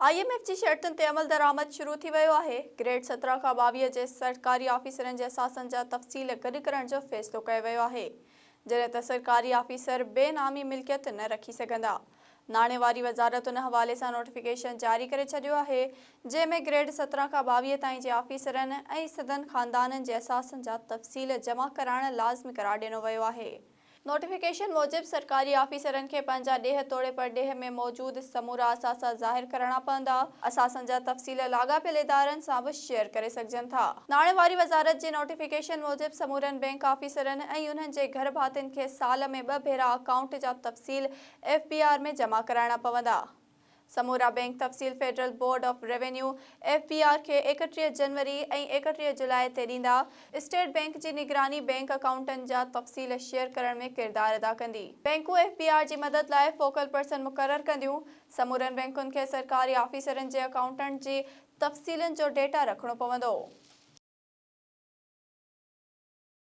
IMF जी शर्तुनि ते अमल दरामद शुरू थी वियो आहे। ग्रेड 17 खां 22 जे सरकारी ऑफिसरनि जे असासनि जा तफ़सील गॾु करण जो फ़ैसिलो कयो वियो आहे, जॾहिं त सरकारी ऑफिसर बेनामी मिल्कियत न रखी सघंदा। नाणेवारी वज़ारत उन हवाले सां नोटिफिकेशन जारी करे छॾियो आहे, जंहिं में ग्रेड 17 खां 22 ताईं जे ऑफिसरनि ऐं सदन ख़ानदाननि जे असासनि जा तफ़सील जमा कराइण लाज़मी करार ॾिनो वियो आहे। नोटिफिकेशन मूजिबि सरकारी ऑफिसरनि खे पंहिंजा ॾेह तोड़े परॾेह में मौजूदु समूरा असासा ज़ाहिर करणा पवंदा। असासनि जा तफ़सील लाॻापियल इदारनि सां बि शेयर करे सघिजनि था। नाणेवारी वज़ारत जे नोटिफिकेशन मूजिबि समूरनि बैंक ऑफिसरनि ऐं उन्हनि जे घर भातियुनि खे साल में 2 भेरा अकाउंट जा तफ़सील FBR में जमा कराइणा पवंदा। समूरा बैंक तफ़सील federal board of revenue FBR खे 31 जनवरी ऐं 31 जुलाई ते ॾींदा। स्टेट बैंक जी निगरानी बैंक अकाउंटनि जा तफ़सील शेयर करण में किरदारु अदा कंदी। बैंकूं FBR जी मदद लाइ फोकल पर्सन मुक़ररु कंदियूं। समूरनि बैंकुनि खे सरकारी ऑफिसरनि जे अकाउंटनि जी तफ़सीलनि जो डेटा रखणो पवंदो।